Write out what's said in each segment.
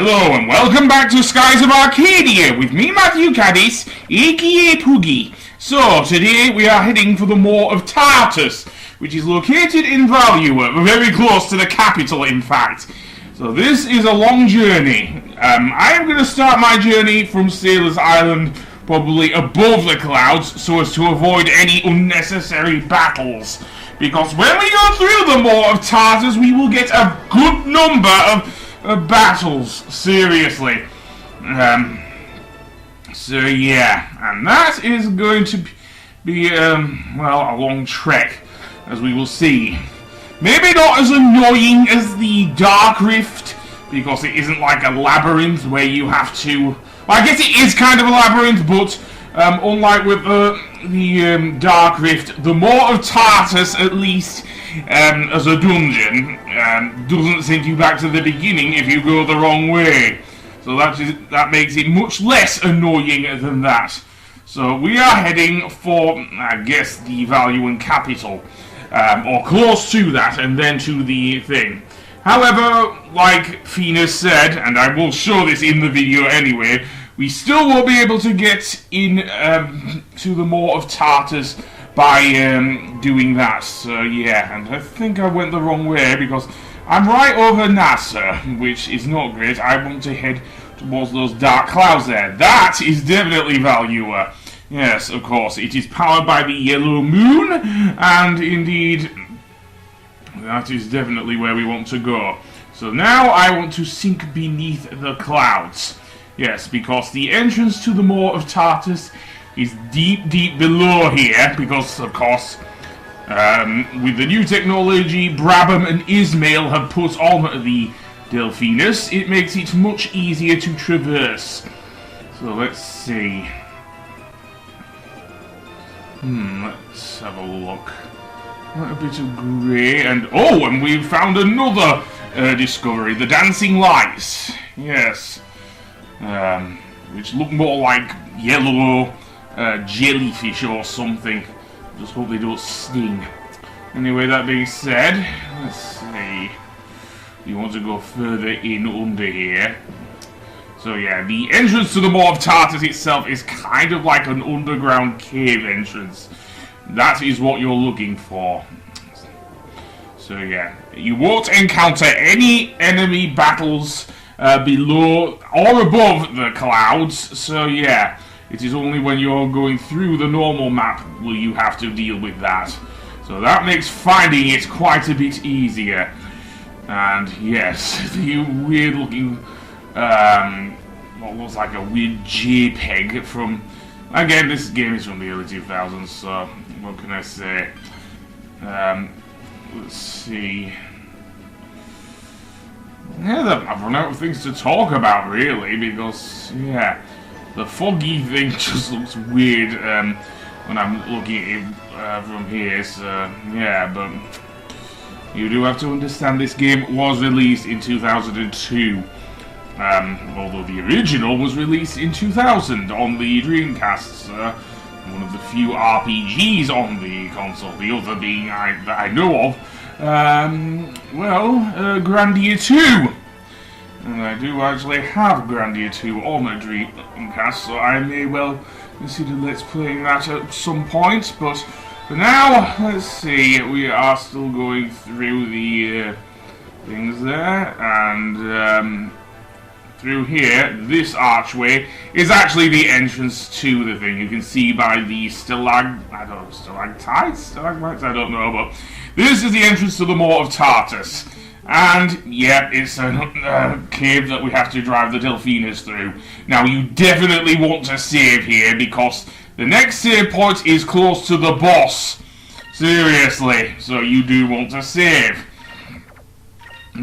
Hello and welcome back to Skies of Arcadia with me, Matthew Caddis, aka Poogie. So, today we are heading for the Maw of Tartas, which is located in Valua, very close to the capital in fact. So this is a long journey. I am going to start my journey from Sailor's Island, probably above the clouds, so as to avoid any unnecessary battles. Because when we go through the Maw of Tartas, we will get a good number of battles, seriously. So yeah, and that is going to be, well, a long trek, as we will see. Maybe not as annoying as the Dark Rift, because it isn't like a labyrinth where you have to... Well, I guess it is kind of a labyrinth, but unlike with the Dark Rift, the Maw of Tartas, at least, as a dungeon, doesn't send you back to the beginning if you go the wrong way. So that makes it much less annoying than that. So we are heading for, I guess, the Valuan capital, or close to that, and then to the thing. However, like Fina said, and I will show this in the video anyway, we still won't be able to get in to the Maw of Tartas by doing that. So yeah, and I think I went the wrong way because I'm right over Nasser, which is not great. I want to head towards those dark clouds there. That is definitely Valua. Yes, of course, it is powered by the yellow moon, and indeed, that is definitely where we want to go. So now I want to sink beneath the clouds. Yes, because the entrance to the Maw of Tartas is deep, deep below here, because, of course, with the new technology Brabham and Ismail have put on the Delphinus, it makes it much easier to traverse. So let's see. Let's have a look. What a bit of grey, and oh, and we've found another discovery, the dancing lights. Yes. Which look more like yellow jellyfish or something. Just hope they don't sting. Anyway, that being said, let's see. We want to go further in under here. So yeah, the entrance to the Maw of Tartas itself is kind of like an underground cave entrance. That is what you're looking for. So yeah, you won't encounter any enemy battles below or above the clouds, so yeah, it is only when you're going through the normal map will you have to deal with that. So that makes finding it quite a bit easier. And yes, the weird looking, what looks like a weird JPEG from, again, this game is from the early 2000s, so what can I say? Let's see. Yeah, I've run out of things to talk about, really, because, yeah, the foggy thing just looks weird when I'm looking at it from here, so, yeah, but you do have to understand this game was released in 2002, although the original was released in 2000 on the Dreamcast, one of the few RPGs on the console, the other being that I know of. Grandia 2. And I do actually have Grandia 2 on a Dreamcast, so I may well consider let's playing that at some point. But for now, let's see, we are still going through the things there, and through here, this archway is actually the entrance to the thing. You can see by the stalagmites, I don't know, but this is the entrance to the Maw of Tartas. And, yeah, it's a cave that we have to drive the Delphinus through. Now, you definitely want to save here, because the next save point is close to the boss. Seriously, so you do want to save.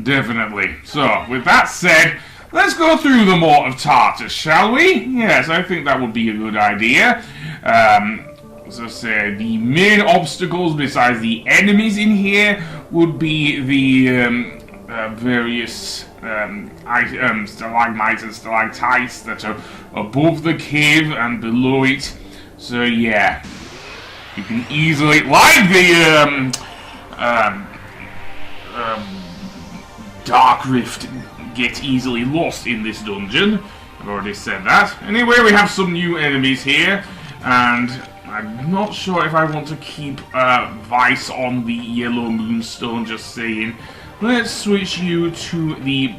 Definitely. So, with that said, let's go through the Maw of Tartas, shall we? Yes, I think that would be a good idea. As I say, the main obstacles besides the enemies in here would be the various stalagmites and stalactites that are above the cave and below it. So yeah, you can easily, like the Dark Rift get easily lost in this dungeon. I've already said that. Anyway, we have some new enemies here, and I'm not sure if I want to keep Vice on the Yellow Moonstone, just saying. Let's switch you to the...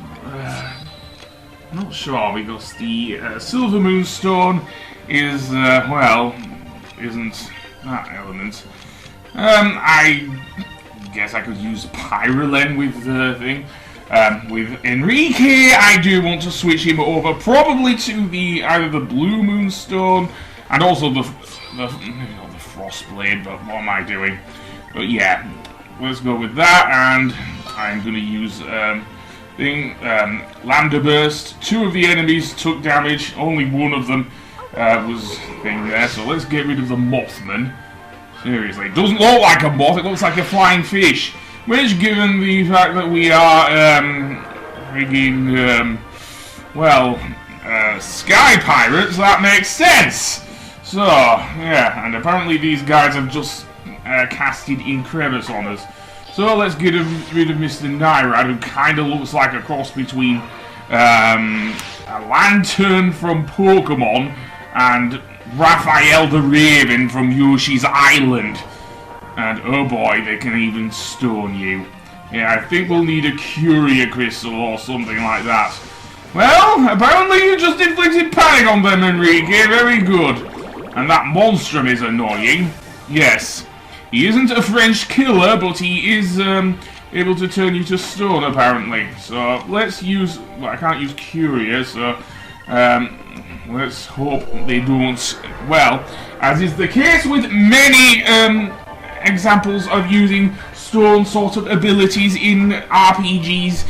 not sure, because the Silver Moonstone is, well, isn't that element. I guess I could use Pyrolen with the thing. With Enrique, I do want to switch him over, probably to the either the Blue Moonstone and also the Frostblade. But what am I doing? But yeah, let's go with that, and I'm going to use Lambda Burst. 2 of the enemies took damage. Only 1 of them was thing there. So let's get rid of the Mothman. Seriously, it doesn't look like a moth. It looks like a flying fish. Which, given the fact that we are, friggin', sky pirates, that makes sense! So, yeah, and apparently these guys have just casted Increbus on us. So let's get rid of Mr. Nyrad, who kind of looks like a cross between a Lantern from Pokemon and Raphael the Raven from Yoshi's Island. And oh boy, they can even stone you. Yeah, I think we'll need a Curia Crystal or something like that. Well, apparently you just inflicted panic on them, Enrique. Very good. And that Monstrum is annoying. Yes. He isn't a French killer, but he is able to turn you to stone, apparently. So let's use... Well, I can't use Curia, so... let's hope they don't... Well, as is the case with many... examples of using stone sort of abilities in RPGs.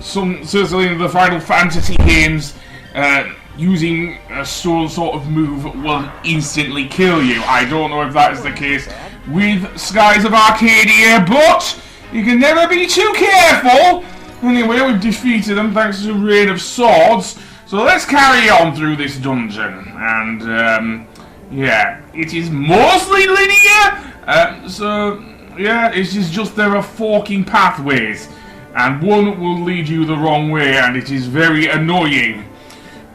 Certainly in the Final Fantasy games, using a stone sort of move will instantly kill you. I don't know if that is the case with Skies of Arcadia, but you can never be too careful. Anyway, we've defeated them thanks to Rain of Swords. So let's carry on through this dungeon. And, yeah, it is mostly linear. So, yeah, it's just there are forking pathways, and one will lead you the wrong way, and it is very annoying.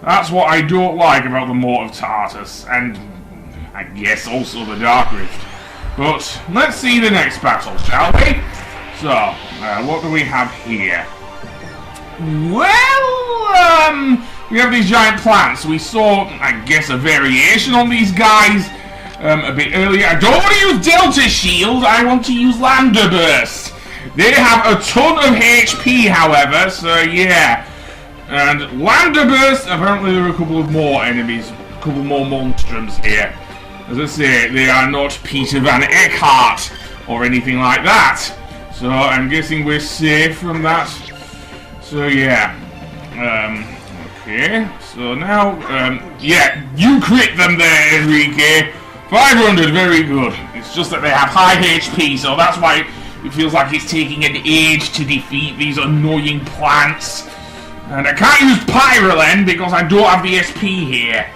That's what I don't like about the Maw of Tartas, and I guess also the Dark Rift. But let's see the next battle, shall we? So, what do we have here? Well, we have these giant plants. We saw, I guess, a variation on these guys. A bit earlier. I don't want to use Delta Shield, I want to use Lambda Burst. They have a ton of HP, however, so yeah. And Lambda Burst, apparently there are a couple of more enemies, a couple more monstrums here. As I say, they are not Peter Van Eckhart or anything like that. So I'm guessing we're safe from that. So yeah. Okay, so now, yeah, you crit them there, Enrique. 500, very good. It's just that they have high HP, so that's why it feels like it's taking an age to defeat these annoying plants. And I can't use Pyrolen because I don't have the SP here.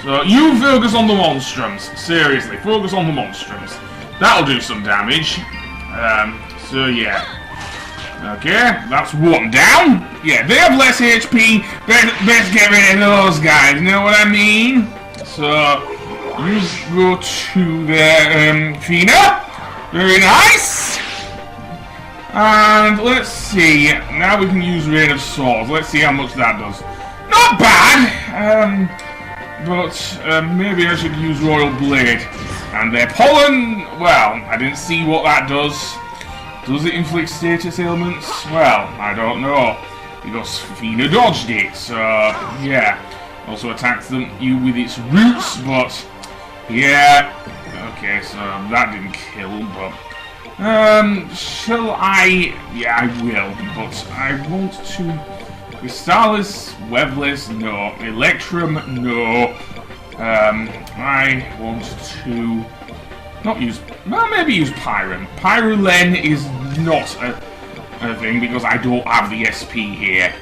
So you focus on the Monstrums. Seriously, focus on the Monstrums. That'll do some damage. So yeah. Okay, that's one down. Yeah, they have less HP. Best get rid of those guys, you know what I mean? So... you go to the Fina. Very nice. And let's see. Now we can use Rain of Swords. Let's see how much that does. Not bad. But maybe I should use Royal Blade. And their pollen. Well, I didn't see what that does. Does it inflict status ailments? Well, I don't know. Because Fina dodged it. So yeah. Also attacks you with its roots, but. Yeah, okay, so that didn't kill, but, shall I, yeah, I will, but I want to, Crystallis, Webless, no, Electrum, no, I want to, not use, well, maybe use Pyrolen is not a thing, because I don't have the SP here.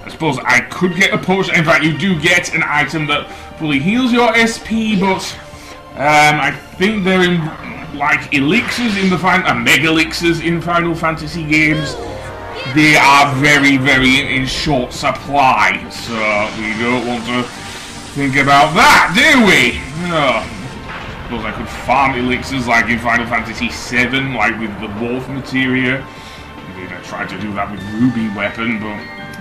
I suppose I could get a potion, in fact, you do get an item that fully heals your SP, but... I think they're in, like, elixirs in the Mega Elixirs in Final Fantasy games. they are very, very in short supply. So we don't want to think about that, do we? Oh. Suppose I could farm elixirs like in Final Fantasy VII, like with the wolf materia. Indeed, I tried to do that with Ruby Weapon, but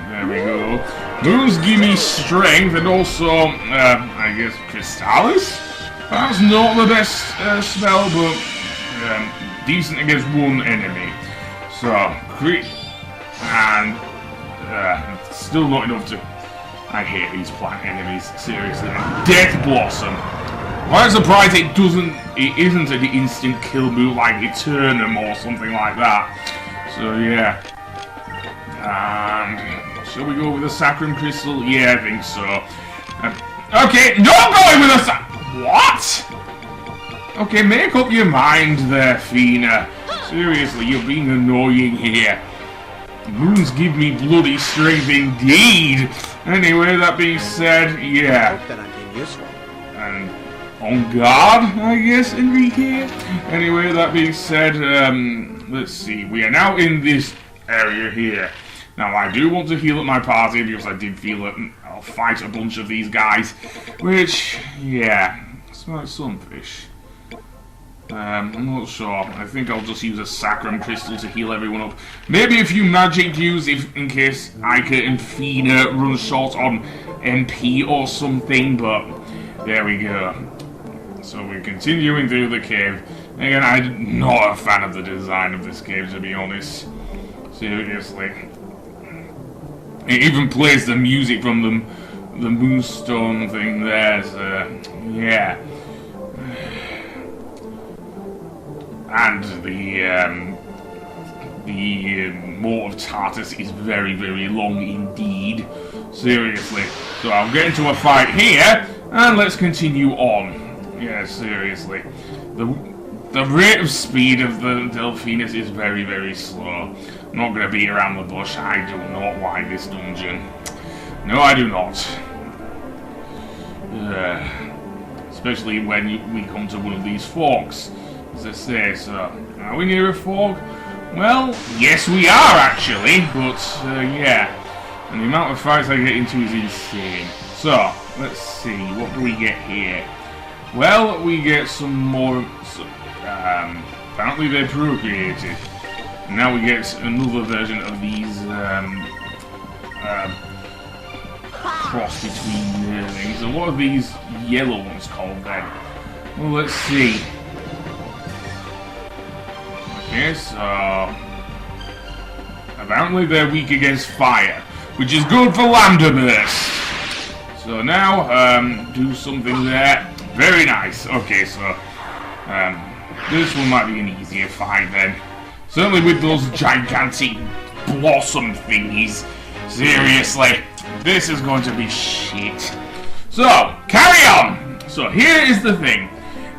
there we go. Those give me strength and also, I guess, Crystallis? That's not the best spell, but decent against one enemy. So, crit, and still not enough to... I hate these plant enemies, seriously. Death Blossom. Well, I'm surprised it isn't an instant kill move like Eternum or something like that. So yeah. And shall we go with a Sacrum Crystal? Yeah, I think so. Okay, not going with a What? Okay, make up your mind there, Fina. Seriously, you're being annoying here. Moons give me bloody strength indeed. Anyway, that being said, yeah. I hope that I'm being useful. And on guard, I guess, Enrique. Anyway, that being said, let's see. We are now in this area here. Now, I do want to heal up my party because I did feel that I'll fight a bunch of these guys. Which, yeah, it's like sunfish. I'm not sure. I think I'll just use a Sacrum Crystal to heal everyone up. Maybe a few magic use in case Ica and Fina run short on MP or something, but there we go. So we're continuing through the cave. Again, I'm not a fan of the design of this cave, to be honest. Seriously. It even plays the music from the Moonstone thing there, so yeah. And the Maw of Tartas is very, very long indeed. Seriously. So I'll get into a fight here, and let's continue on. Yeah, seriously. The rate of speed of the Delphinus is very, very slow. I'm not going to beat around the bush. I do not like this dungeon. No, I do not. Especially when we come to one of these forks. As I say, so, are we near a fork? Well, yes we are actually, but yeah. And the amount of fights I get into is insane. So, let's see, what do we get here? Well, we get some more, apparently they're procreated. And now we get another version of these, cross between things. So what are these yellow ones called then? Well, let's see. Okay, so apparently they're weak against fire, which is good for Lambda Burst. So now, do something there. Very nice. Okay, so this one might be an easier fight then. Certainly with those gigantic blossom thingies. Seriously, this is going to be shit. So, carry on. So here is the thing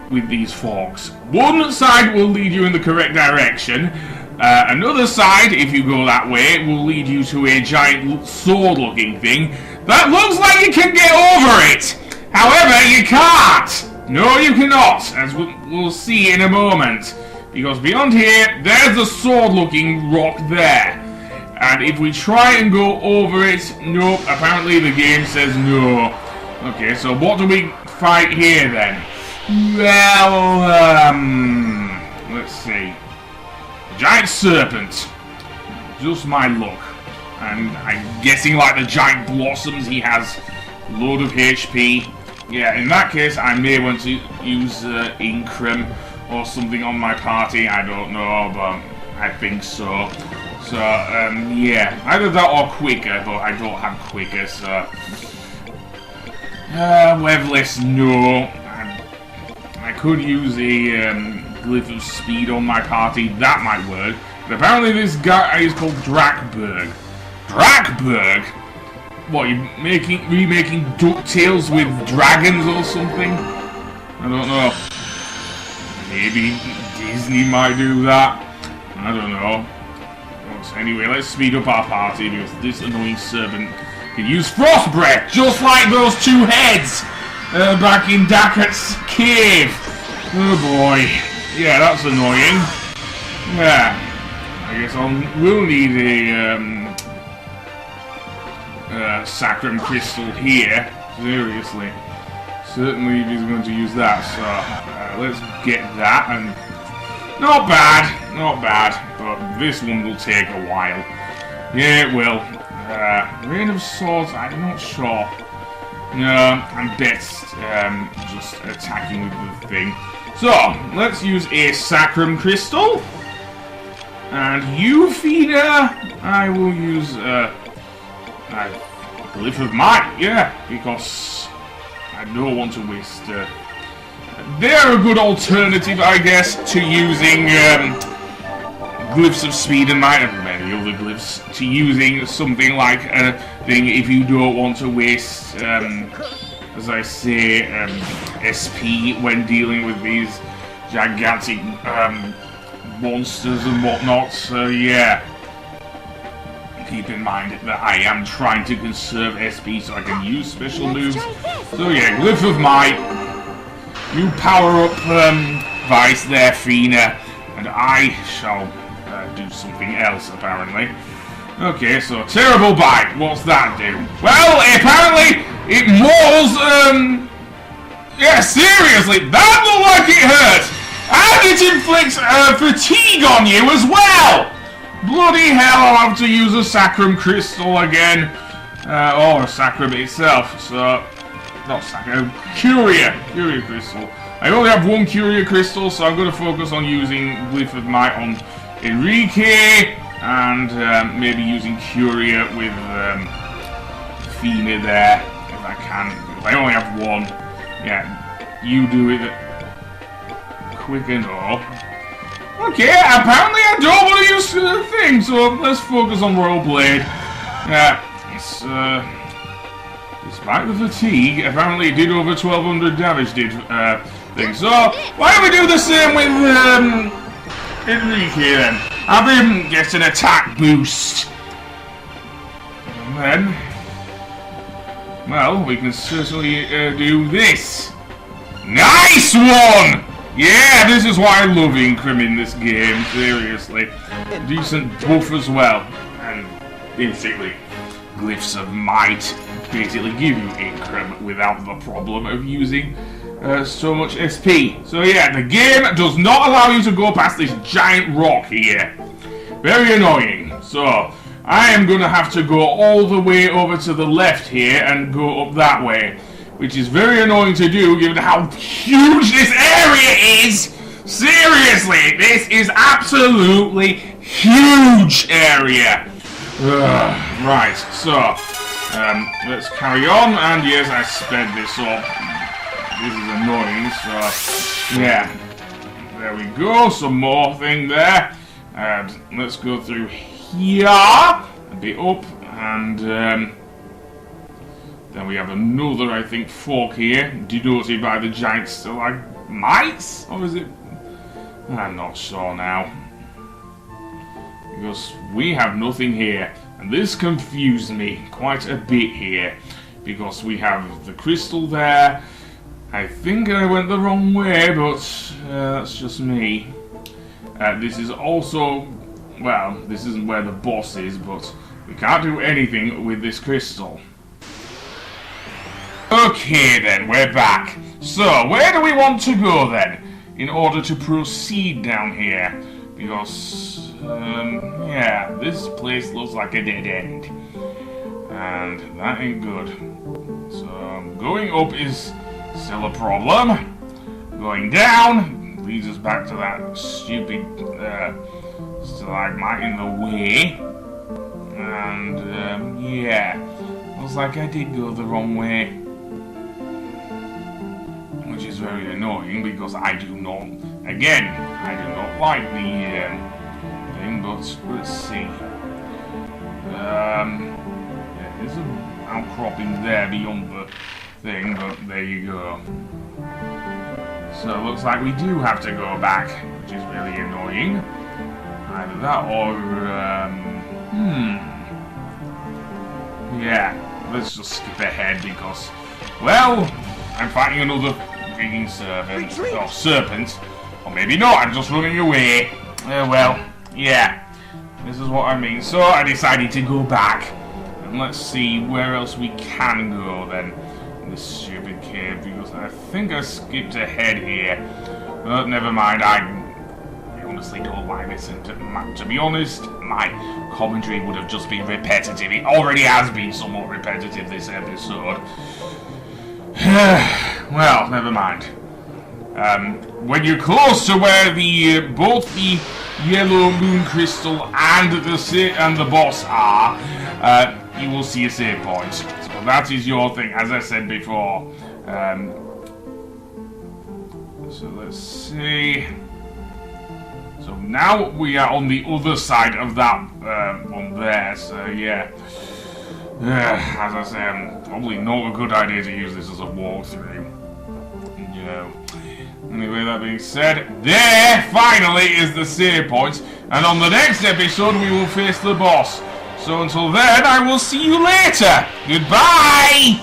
with these forks. One side will lead you in the correct direction. Another side, if you go that way, will lead you to a giant sword-looking thing that looks like you can get over it. However, you can't. No, you cannot, as we'll see in a moment. Because beyond here, there's a sword-looking rock there. And if we try and go over it, nope, apparently the game says no. Okay, so what do we fight here then? Well, let's see. Giant serpent. Just my luck. And I'm guessing like the giant blossoms, he has a load of HP. Yeah, in that case, I may want to use Incrum or something on my party. I don't know, but I think so. So, yeah. Either that or quicker, but I don't have quicker, so... Webless, no. I could use a glyph of speed on my party. That might work. But apparently this guy is called Drakberg. Drakberg? What, you remaking DuckTales with dragons or something? I don't know. Maybe Disney might do that. I don't know. But anyway, let's speed up our party because this annoying servant can use Frost Breath, just like those two heads back in Dakat's cave. Oh boy. Yeah, that's annoying. Yeah. I guess we'll need a Sacrum Crystal here. Seriously. Certainly if he's going to use that. So let's get that. And not bad. Not bad. But this one will take a while. Yeah, it will. Rain of Swords, I'm not sure. No, I'm best just attacking with the thing. So, let's use a Sacrum Crystal. And you, Feeder, I will use a Glyph of Might, yeah, because I don't want to waste. They're a good alternative, I guess, to using Glyphs of Speed and Might and many other glyphs, to using something like a thing if you don't want to waste, as I say, SP when dealing with these gigantic monsters and whatnot. So yeah, keep in mind that I am trying to conserve SP so I can use special moves. So yeah, Glyph of Might. You power up Vice there, Fina, and I shall do something else apparently. Okay, so Terrible Bite. What's that do? Well, apparently it mauls. Yeah, seriously, that looked like it hurts. And it inflicts fatigue on you as well! Bloody hell, I'll have to use a Sacrum Crystal again. Or a Sacrum itself, so... Not Sacrum, Curia Crystal. I only have one Curia Crystal, so I'm going to focus on using Glyph of Might on Enrique, and maybe using Curia with Fina there, if I can. If I only have one. Yeah, you do it quick enough. Okay, apparently I don't want to use the thing, so let's focus on Royal Blade. It's, despite the fatigue, apparently it did over 1200 damage, thing. So, why don't we do the same with, Enrique then? Have him get an attack boost. And then, well, we can certainly, do this. Nice one! Yeah, this is why I love Incrim in this game, seriously. Decent buff as well. And basically, Glyphs of Might basically give you Incrim without the problem of using so much SP. So yeah, the game does not allow you to go past this giant rock here. Very annoying. So, I am going to have to go all the way over to the left here and go up that way. Which is very annoying to do, given how huge this area is! Seriously, this is absolutely huge area! Right, so, let's carry on, and yes, I sped this up. This is annoying, so, yeah. There we go, some more thing there. And let's go through here, a bit up, and, then we have another, I think, fork here, denoted by the giant stalagmites? Or is it? I'm not sure now. Because we have nothing here. And this confused me quite a bit here. Because we have the crystal there. I think I went the wrong way, but that's just me. This is also... Well, this isn't where the boss is, but we can't do anything with this crystal. Okay then, we're back. So, where do we want to go then, in order to proceed down here? Because, yeah, this place looks like a dead end. And that ain't good. So, going up is still a problem. Going down leads us back to that stupid stalagmite in the way. And, yeah, looks like I did go the wrong way. Which is very annoying because I do not, again, I do not like the thing, but let's see. Yeah, there's an outcropping there beyond the thing, but there you go. So it looks like we do have to go back, which is really annoying. Either that or, yeah, let's just skip ahead because, well, I'm fighting another freaking serpent. Or serpent. Or maybe not, I'm just running away. Well, yeah. This is what I mean. So I decided to go back. And let's see where else we can go then. In this stupid cave. Because I think I skipped ahead here. But never mind. I honestly don't like this. And to be honest, my commentary would have just been repetitive. It already has been somewhat repetitive this episode. Well, never mind. When you're close to where both the yellow moon crystal and the boss are, you will see a save point. So that is your thing, as I said before. So let's see. So now we are on the other side of that one there. So yeah. As I said, probably not a good idea to use this as a walkthrough. Anyway, that being said, there finally is the save point, and on the next episode we will face the boss. So until then, I will see you later. Goodbye!